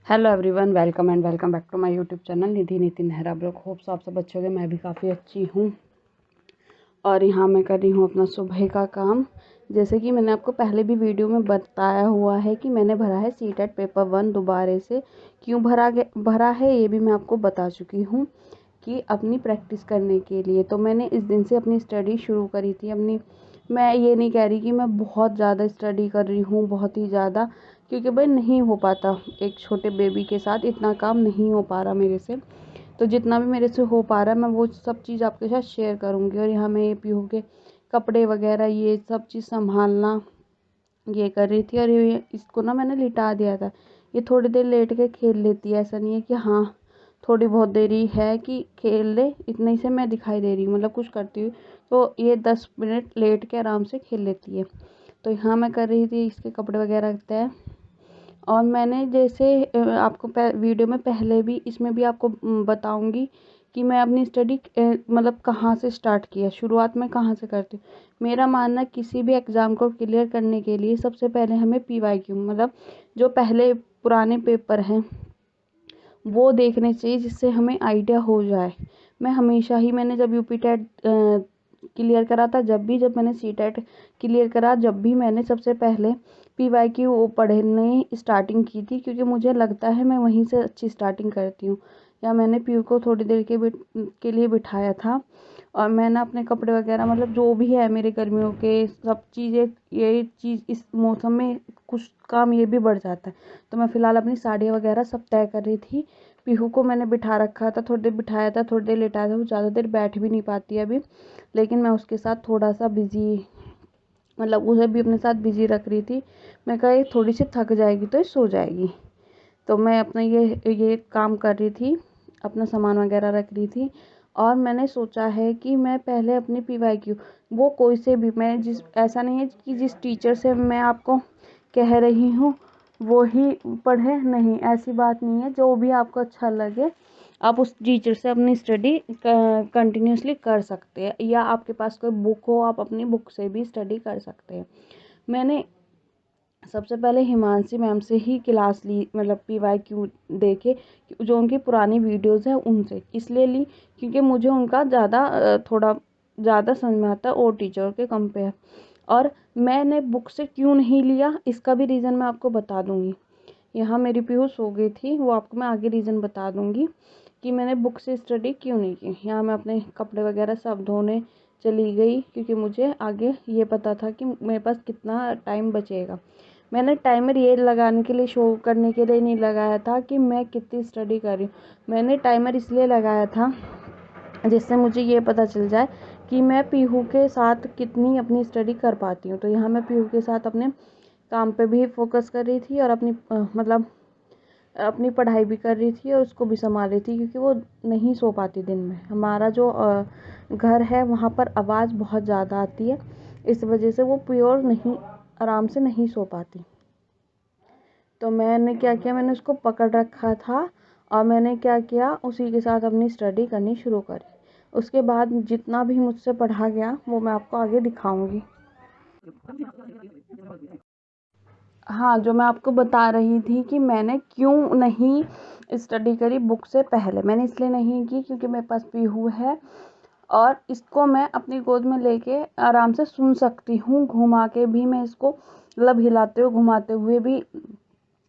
Hello everyone, welcome and welcome back to my YouTube channel Nidhi Niti Nehra blog. Hopes आप सब अच्छे होंगे। मैं भी काफ़ी अच्छी हूँ और यहाँ मैं कर रही हूँ अपना सुबह का काम। जैसे कि मैंने आपको पहले भी वीडियो में बताया हुआ है कि मैंने भरा है सीटेट पेपर 1 दोबारे से। क्यों भरा है ये भी मैं आपको बता चुकी हूँ कि अपनी प्रैक्टिस करने के लिए। तो मैंने इस दिन से अपनी स्टडी शुरू करी थी अपनी। मैं ये नहीं कह रही कि मैं बहुत ज़्यादा स्टडी कर रही हूँ, बहुत ही ज़्यादा, क्योंकि भाई नहीं हो पाता। एक छोटे बेबी के साथ इतना काम नहीं हो पा रहा मेरे से। तो जितना भी मेरे से हो पा रहा है मैं वो सब चीज़ आपके साथ शेयर करूँगी। और यहाँ मैं ये पीहू के कपड़े वगैरह ये सब चीज़ संभालना ये कर रही थी। और ये इसको ना मैंने लिटा दिया था। ये थोड़ी देर लेट के खेल लेती है, ऐसा नहीं है कि हाँ थोड़ी बहुत देरी है कि खेल ले, इतने से मैं दिखाई दे रही हूँ, मतलब कुछ करती हूँ तो ये 10 मिनट लेट के आराम से खेल लेती है। तो यहाँ मैं कर रही थी इसके कपड़े वगैरह तय। और मैंने जैसे आपको वीडियो में पहले भी इसमें भी आपको बताऊंगी कि मैं अपनी स्टडी मतलब कहाँ से स्टार्ट किया, शुरुआत में कहाँ से करती हूँ। मेरा मानना किसी भी एग्ज़ाम को क्लियर करने के लिए सबसे पहले हमें PYQ मतलब जो पहले पुराने पेपर हैं वो देखने चाहिए, जिससे हमें आइडिया हो जाए। मैं हमेशा ही मैंने जब यूपी टेट क्लियर करा था, जब मैंने सी टेट क्लियर करा, जब भी मैंने सबसे पहले PYQ पढ़ने स्टार्टिंग की थी, क्योंकि मुझे लगता है मैं वहीं से अच्छी स्टार्टिंग करती हूँ। या मैंने पीयू को थोड़ी देर के लिए बिठाया था और मैंने अपने कपड़े वगैरह मतलब जो भी है मेरे गर्मियों के सब चीज़ें, ये चीज़ इस मौसम में कुछ काम ये भी बढ़ जाता है। तो मैं फ़िलहाल अपनी साड़ियाँ वगैरह सब तय कर रही थी। पीहू को मैंने बिठा रखा था, थोड़ी देर बिठाया था, थोड़ी देर लेटाया था। वो ज़्यादा देर बैठ भी नहीं पाती अभी, लेकिन मैं उसके साथ थोड़ा सा बिज़ी, मतलब उसे भी अपने साथ बिज़ी रख रही थी। मैं कहा ये थोड़ी सी थक जाएगी तो ये सो जाएगी। तो मैं अपना ये काम कर रही थी, अपना सामान वगैरह रख रही थी। और मैंने सोचा है कि मैं पहले अपनी PYQ वो कोई से भी, मैं जिस ऐसा नहीं है कि जिस टीचर से मैं आपको कह रही हूँ वो ही पढ़े, नहीं ऐसी बात नहीं है। जो भी आपको अच्छा लगे आप उस टीचर से अपनी स्टडी कंटिन्यूसली कर सकते हैं, या आपके पास कोई बुक हो आप अपनी बुक से भी स्टडी कर सकते हैं। मैंने सबसे पहले हिमांशी मैम से ही क्लास ली, मतलब PYQ देखे जो उनकी पुरानी वीडियोस है उनसे इसलिए ली क्योंकि मुझे उनका थोड़ा ज़्यादा समझ में आता है और टीचर के कंपेयर। और मैंने बुक से क्यों नहीं लिया इसका भी रीज़न मैं आपको बता दूंगी। यहाँ मेरी पीहू सो गई थी, वो आपको मैं आगे रीज़न बता दूंगी कि मैंने बुक से स्टडी क्यों नहीं की। यहाँ मैं अपने कपड़े वगैरह सब धोने चली गई क्योंकि मुझे आगे ये पता था कि मेरे पास कितना टाइम बचेगा। मैंने टाइमर ये लगाने के लिए, शो करने के लिए नहीं लगाया था कि मैं कितनी स्टडी कर रही हूँ। मैंने टाइमर इसलिए लगाया था जिससे मुझे ये पता चल जाए कि मैं पीहू के साथ कितनी अपनी स्टडी कर पाती हूँ। तो यहाँ मैं पीहू के साथ अपने काम पे भी फोकस कर रही थी और अपनी मतलब अपनी पढ़ाई भी कर रही थी और उसको भी संभाल रही थी, क्योंकि वो नहीं सो पाती दिन में। हमारा जो घर है वहाँ पर आवाज़ बहुत ज़्यादा आती है, इस वजह से वो प्योर नहीं, आराम से नहीं सो पाती। तो मैंने क्या किया, मैंने उसको पकड़ रखा था और मैंने क्या किया, उसी के साथ अपनी स्टडी करनी शुरू करी। उसके बाद जितना भी मुझसे पढ़ा गया वो मैं आपको आगे दिखाऊंगी। हाँ, जो मैं आपको बता रही थी कि मैंने क्यों नहीं स्टडी करी बुक से पहले। मैंने इसलिए नहीं की क्योंकि मेरे पास पीहू है और इसको मैं अपनी गोद में लेके आराम से सुन सकती हूँ। घुमा के भी मैं इसको मतलब हिलाते हुए घुमाते हुए भी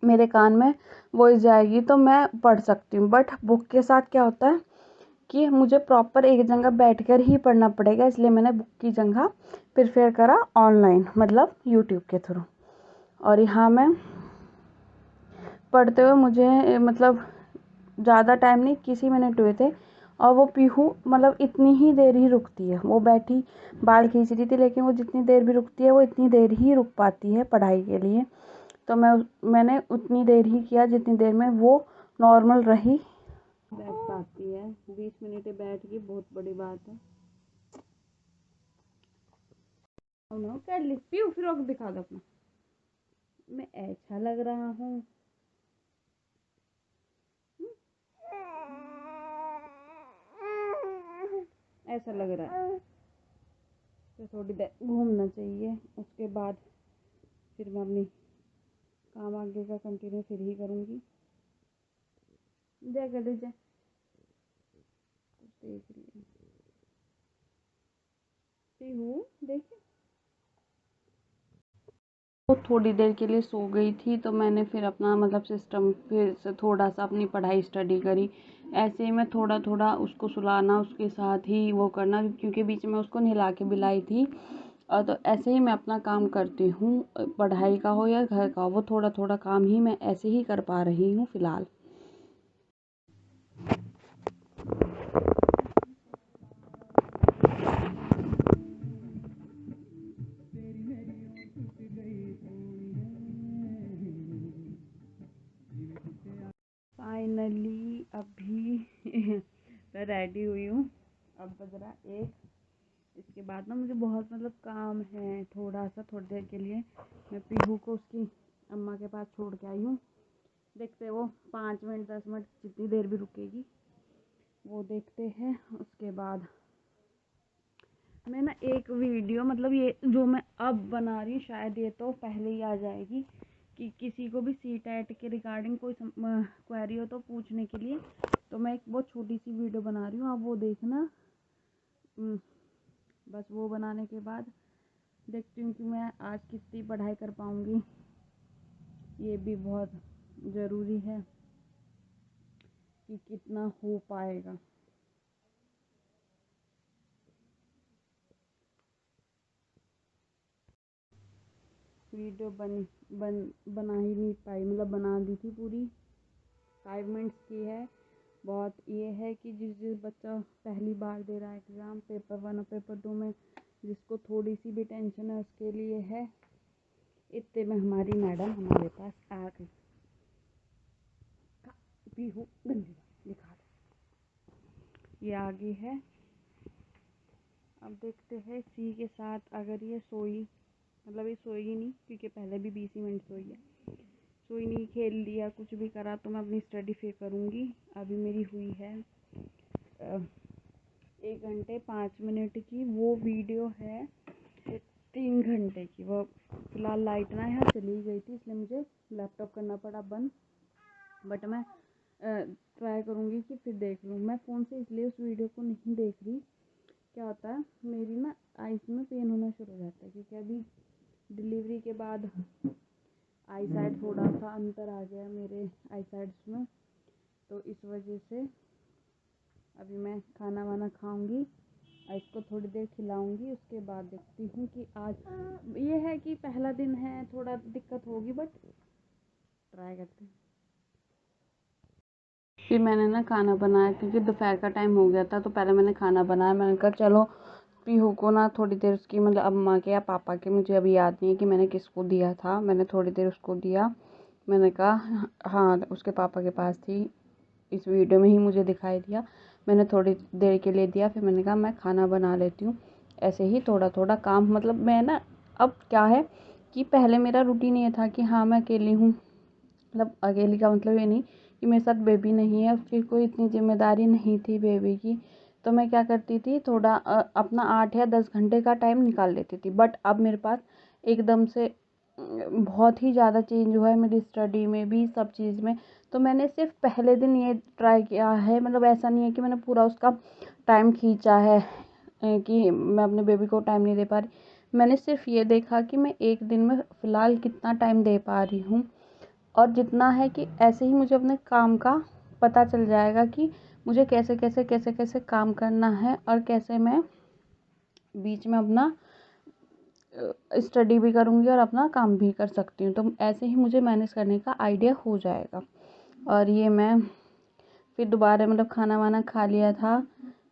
मेरे कान में वॉइस जाएगी तो मैं पढ़ सकती हूँ। बट बुक के साथ क्या होता है कि मुझे प्रॉपर एक जगह बैठकर ही पढ़ना पड़ेगा, इसलिए मैंने बुक की जगह प्रेफर करा ऑनलाइन, मतलब यूट्यूब के थ्रू। और यहाँ मैं पढ़ते हुए मुझे मतलब ज़्यादा टाइम नहीं, किसी मिनट हुए थे। और वो पीहू मतलब इतनी ही देर ही रुकती है, वो बैठी बाल खींच रही थी, लेकिन वो जितनी देर भी रुकती है वो इतनी देर ही रुक पाती है पढ़ाई के लिए। तो मैंने उतनी देर ही किया जितनी देर में वो नॉर्मल रही, बैठ पाती है। 20 मिनट बैठ गई, बहुत बड़ी बात है। कर ली पीहू, फिर दिखा दो अपना, मैं अच्छा लग रहा हूँ। ऐसा लग रहा है तो थोड़ी देर घूमना चाहिए, उसके बाद फिर मैं अपनी काम आगे का कंटिन्यू फिर ही करूँगी। जा कर दे, जा देख रही हूँ, देख। वो थोड़ी देर के लिए सो गई थी, तो मैंने फिर अपना मतलब सिस्टम फिर से थोड़ा सा अपनी पढ़ाई स्टडी करी। ऐसे ही मैं थोड़ा थोड़ा उसको सुलाना, उसके साथ ही वो करना, क्योंकि बीच में उसको नहला के बिलाई थी। और तो ऐसे ही मैं अपना काम करती हूँ, पढ़ाई का हो या घर का हो, वो थोड़ा थोड़ा काम ही मैं ऐसे ही कर पा रही हूँ फ़िलहाल। फाइनली अभी मैं रेडी हुई हूँ। अब बज रहा 1। इसके बाद ना मुझे बहुत मतलब काम है थोड़ा सा, थोड़ी देर के लिए मैं पीहू को उसकी अम्मा के पास छोड़ के आई हूँ। देखते वो 5 मिनट 10 मिनट जितनी देर भी रुकेगी वो देखते हैं। उसके बाद मैं ना एक वीडियो मतलब ये जो मैं अब बना रही हूँ, शायद ये तो पहले ही आ जाएगी, कि किसी को भी सी टेट के रिगार्डिंग कोई क्वेरी हो तो पूछने के लिए। तो मैं एक बहुत छोटी सी वीडियो बना रही हूँ, आप वो देखना। बस वो बनाने के बाद देखती हूँ कि मैं आज कितनी पढ़ाई कर पाऊँगी। ये भी बहुत ज़रूरी है कि कितना हो पाएगा। वीडियो बना ही नहीं पाई, मतलब बना दी थी पूरी, 5 मिनट्स की है। बहुत ये है कि जिस बच्चा पहली बार दे रहा है एग्ज़ाम, पेपर 1 और पेपर 2 में, जिसको थोड़ी सी भी टेंशन है उसके लिए है। इतने में हमारी मैडम हमारे पास आ गई। पीहू गंजी दिखा दो, ये आगे है। अब देखते हैं सी के साथ, अगर ये सोई, मतलब ये सोएगी नहीं क्योंकि पहले भी 20 मिनट सोई है, सोई नहीं, खेल लिया, कुछ भी करा, तो मैं अपनी स्टडी फिर करूँगी। अभी मेरी हुई है 1 घंटे 5 मिनट की, वो वीडियो है 3 घंटे की। वो फिलहाल लाइट ना यहाँ चली गई थी, इसलिए मुझे लैपटॉप करना पड़ा बंद। बट मैं ट्राई करूँगी कि फिर देख लूँ। मैं फ़ोन से इसलिए उस वीडियो को नहीं देख रही, क्या होता है मेरी ना आइज़ में पेन होना शुरू हो जाता है, क्योंकि अभी डिलीवरी के बाद आई साइड थोड़ा सा अंतर आ गया मेरे आई साइड्स में। तो इस वजह से अभी मैं खाना वाना खाऊंगी, इसको थोड़ी देर खिलाऊंगी, उसके बाद देखती हूँ कि आज ये है कि पहला दिन है, थोड़ा दिक्कत होगी, बट ट्राई करते हैं। फिर मैंने ना खाना बनाया, क्योंकि दोपहर का टाइम हो गया था, तो पहले मैंने खाना बनाया। मैंने कहा चलो पीहू को ना थोड़ी देर उसकी मतलब अम्मा के या पापा के, मुझे अभी याद नहीं है कि मैंने किसको दिया था, मैंने थोड़ी देर उसको दिया। मैंने कहा हाँ उसके पापा के पास थी, इस वीडियो में ही मुझे दिखाई दिया। मैंने थोड़ी देर के लिए दिया, फिर मैंने कहा मैं खाना बना लेती हूँ। ऐसे ही थोड़ा थोड़ा काम, मतलब मैं ना अब क्या है कि पहले मेरा रूटीन ये था कि हाँ मैं अकेली हूँ, मतलब अकेली का मतलब ये नहीं कि मेरे साथ बेबी नहीं है, फिर कोई इतनी जिम्मेदारी नहीं थी बेबी की। तो मैं क्या करती थी, थोड़ा अपना 8 या 10 घंटे का टाइम निकाल लेती थी। बट अब मेरे पास एकदम से बहुत ही ज़्यादा चेंज हुआ है मेरी स्टडी में भी, सब चीज़ में। तो मैंने सिर्फ पहले दिन ये ट्राई किया है, मतलब ऐसा नहीं है कि मैंने पूरा उसका टाइम खींचा है कि मैं अपने बेबी को टाइम नहीं दे पा रही। मैंने सिर्फ ये देखा कि मैं एक दिन में फ़िलहाल कितना टाइम दे पा रही हूँ, और जितना है कि ऐसे ही मुझे अपने काम का पता चल जाएगा कि मुझे कैसे कैसे कैसे कैसे काम करना है, और कैसे मैं बीच में अपना स्टडी भी करूँगी और अपना काम भी कर सकती हूँ। तो ऐसे ही मुझे मैनेज करने का आइडिया हो जाएगा। और ये मैं फिर दोबारा मतलब खाना वाना खा लिया था,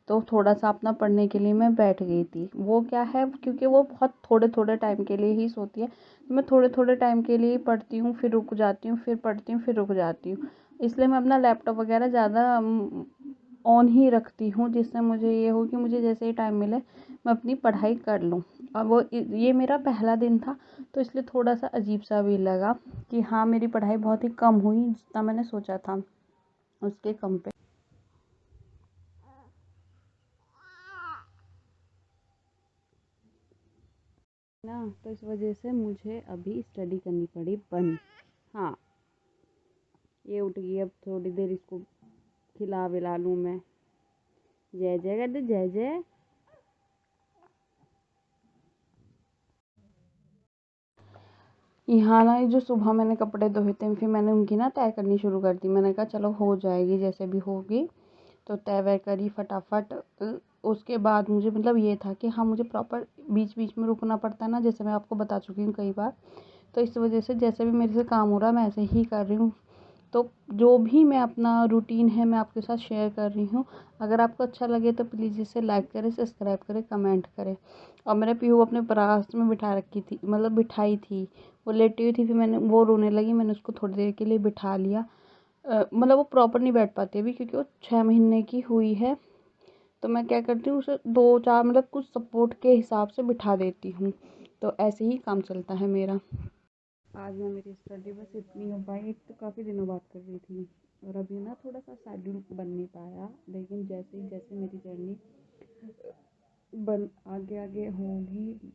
तो थोड़ा सा अपना पढ़ने के लिए मैं बैठ गई थी। वो क्या है, क्योंकि वो बहुत थोड़े थोड़े टाइम के लिए ही सोती है, तो मैं थोड़े थोड़े टाइम के लिए ही पढ़ती हूँ, फिर रुक जाती हूँ, फिर पढ़ती हूँ, फिर रुक जाती हूँ। इसलिए मैं अपना लैपटॉप वगैरह ज़्यादा ऑन ही रखती हूँ, जिससे मुझे ये हो कि मुझे जैसे ही टाइम मिले मैं अपनी पढ़ाई कर लूँ। और वो ये मेरा पहला दिन था, तो इसलिए थोड़ा सा अजीब सा भी लगा कि हाँ मेरी पढ़ाई बहुत ही कम हुई, जितना मैंने सोचा था उसके कम पे ना। तो इस वजह से मुझे अभी स्टडी करनी पड़ी बंद। हाँ ये उठ गई, अब थोड़ी देर इसको खिला विला लूँ मैं। जय जय कर दे, जय जय। यहाँ ना ये जो सुबह मैंने कपड़े धोए थे फिर मैंने उनकी ना तय करनी शुरू कर दी। मैंने कहा चलो हो जाएगी जैसे भी होगी, तो तय वह करी फटाफट। उसके बाद मुझे मतलब ये था कि हाँ मुझे प्रॉपर बीच बीच में रुकना पड़ता है ना, जैसे मैं आपको बता चुकी हूँ कई बार। तो इस वजह से जैसे भी मेरे से काम हो रहा है मैं ऐसे ही कर रही हूँ। तो जो भी मैं अपना रूटीन है मैं आपके साथ शेयर कर रही हूँ। अगर आपको अच्छा लगे तो प्लीज़ इसे लाइक करें, सब्सक्राइब करें, कमेंट करें। और मैंने पीहू अपने पास में बिठा रखी थी, मतलब बिठाई थी। वो लेटी हुई थी, फिर मैंने वो रोने लगी, मैंने उसको थोड़ी देर के लिए बिठा लिया। मतलब वो प्रॉपर नहीं बैठ पाती अभी क्योंकि वो 6 महीने की हुई है। तो मैं क्या करती हूँ उसे 2-4 मतलब कुछ सपोर्ट के हिसाब से बिठा देती हूँ। तो ऐसे ही काम चलता है मेरा। आज ना मेरी स्टडी बस इतनी हो पाई, एक तो काफ़ी दिनों बाद कर रही थी। और अभी ना थोड़ा सा शेड्यूल बन नहीं पाया, लेकिन जैसे ही जैसे मेरी जर्नी बन आगे आगे होगी,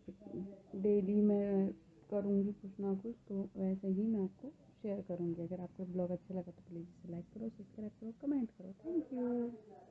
डेली मैं करूँगी कुछ ना कुछ, तो वैसे ही मैं आपको शेयर करूँगी। अगर आपको ब्लॉग अच्छा लगा तो प्लीज़ इसे लाइक करो, सब्सक्राइब करो, कमेंट करो। Thank you.